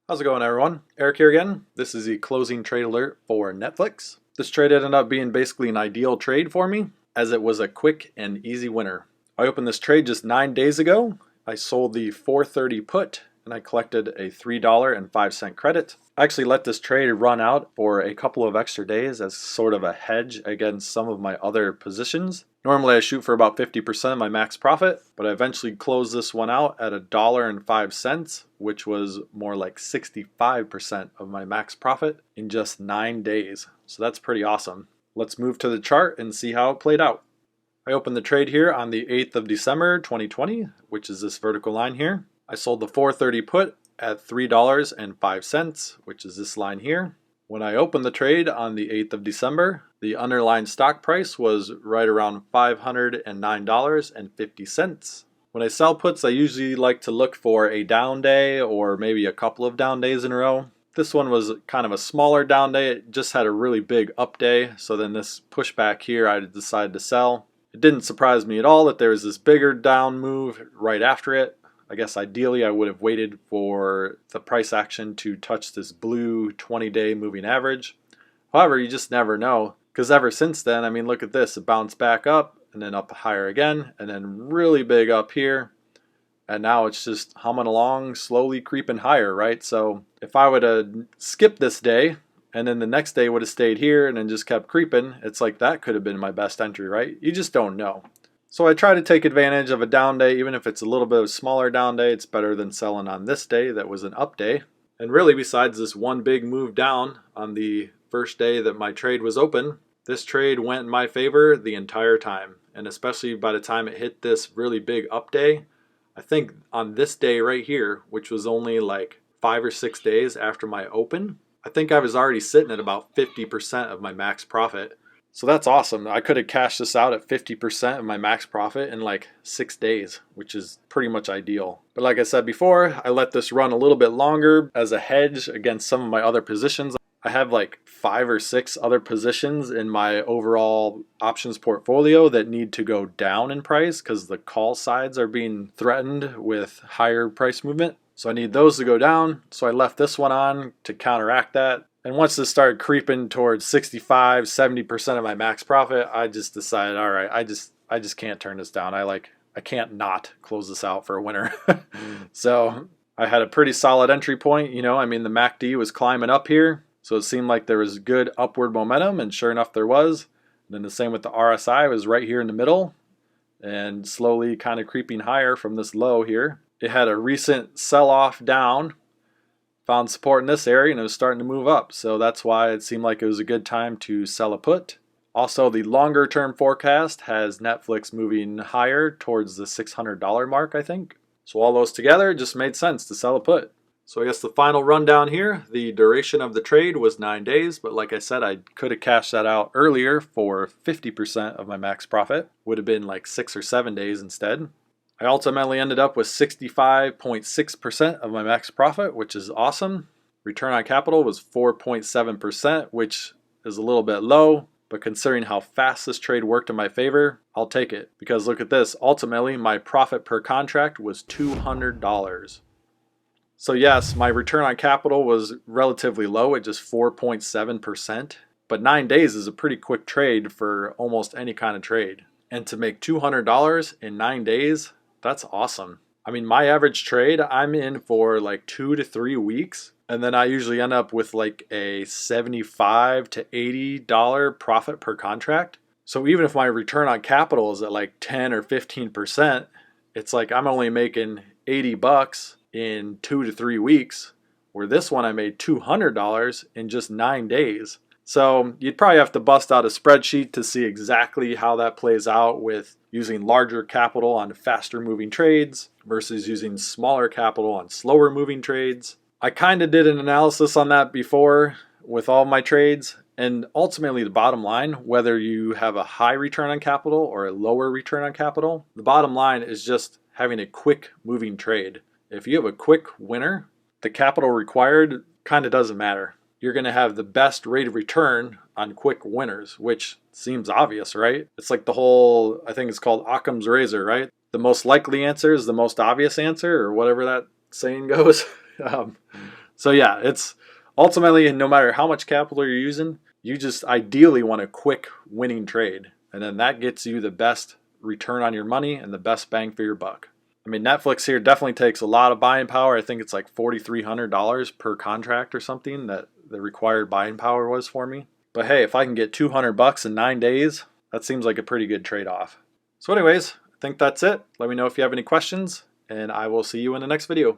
How's it going, everyone? Eric here again. This is the closing trade alert for Netflix. This trade ended up being basically an ideal trade for me, as it was a quick and easy winner. I opened this trade just 9 days ago. I sold the 430 put and I collected a $3.05 credit. I actually let this trade run out for a couple of extra days as sort of a hedge against some of my other positions. Normally I shoot for about 50% of my max profit, but I eventually closed this one out at $1.05, which was more like 65% of my max profit in just 9 days. So that's pretty awesome. Let's move to the chart and see how it played out. I opened the trade here on the 8th of December 2020, which is this vertical line here. I sold the 430 put at $3.05, which is this line here. When I opened the trade on the 8th of December, the underlying stock price was right around $509.50. When I sell puts, I usually like to look for a down day or maybe a couple of down days in a row. This one was kind of a smaller down day. It just had a really big up day. So then this pushback here, I decided to sell. It didn't surprise me at all that there was this bigger down move right after it. I guess ideally I would have waited for the price action to touch this blue 20-day moving average. However, you just never know, because ever since then, I mean, look at this. It bounced back up and then up higher again and then really big up here. And now it's just humming along, slowly creeping higher, right? So if I would have skipped this day and then the next day would have stayed here and then just kept creeping, it's like that could have been my best entry, right? You just don't know. So I try to take advantage of a down day, even if it's a little bit of a smaller down day. It's better than selling on this day that was an up day. And really, besides this one big move down on the first day that my trade was open, this trade went in my favor the entire time. And especially by the time it hit this really big up day, I think on this day right here, which was only like 5 or 6 days after my open, I think I was already sitting at about 50% of my max profit. So that's awesome. I could have cashed this out at 50% of my max profit in like 6 days, which is pretty much ideal. But like I said before, I let this run a little bit longer as a hedge against some of my other positions. I have like 5 or 6 other positions in my overall options portfolio that need to go down in price because the call sides are being threatened with higher price movement. So I need those to go down. So I left this one on to counteract that. And once this started creeping towards 65, 70% of my max profit, I just decided, all right, I just can't turn this down. I can't not close this out for a winner. So I had a pretty solid entry point. You know, I mean, the MACD was climbing up here. So it seemed like there was good upward momentum, and sure enough, there was. And then the same with the RSI, was right here in the middle and slowly kind of creeping higher from this low here. It had a recent sell-off down, found support in this area, and it was starting to move up. So that's why it seemed like it was a good time to sell a put. Also, the longer term forecast has Netflix moving higher towards the $600 mark, I think. So all those together, it just made sense to sell a put. So I guess the final rundown here, the duration of the trade was 9 days, but like I said, I could have cashed that out earlier for 50% of my max profit. Would have been like 6 or 7 days instead. I ultimately ended up with 65.6% of my max profit, which is awesome. Return on capital was 4.7%, which is a little bit low, but considering how fast this trade worked in my favor, I'll take it. Because look at this, ultimately my profit per contract was $200. So yes, my return on capital was relatively low at just 4.7%, but 9 days is a pretty quick trade for almost any kind of trade. And to make $200 in 9 days, that's awesome. I mean, my average trade, I'm in for like 2 to 3 weeks, and then I usually end up with like a $75 to $80 profit per contract. So even if my return on capital is at like 10 or 15%, it's like I'm only making $80 in 2 to 3 weeks, where this one I made $200 in just 9 days. So you'd probably have to bust out a spreadsheet to see exactly how that plays out with using larger capital on faster moving trades versus using smaller capital on slower moving trades. I kind of did an analysis on that before with all my trades, and ultimately the bottom line, whether you have a high return on capital or a lower return on capital, the bottom line is just having a quick moving trade. If you have a quick winner, the capital required kind of doesn't matter. You're going to have the best rate of return on quick winners, which seems obvious, right? It's like the whole, I think it's called Occam's razor, right? the most likely answer is the most obvious answer, or whatever that saying goes. So yeah, it's ultimately, no matter how much capital you're using, you just ideally want a quick winning trade. And then that gets you the best return on your money and the best bang for your buck. I mean, Netflix here definitely takes a lot of buying power. I think it's like $4,300 per contract or something that the required buying power was for me. But hey, if I can get $200 in 9 days, that seems like a pretty good trade-off. So anyways, I think that's it. Let me know if you have any questions, and I will see you in the next video.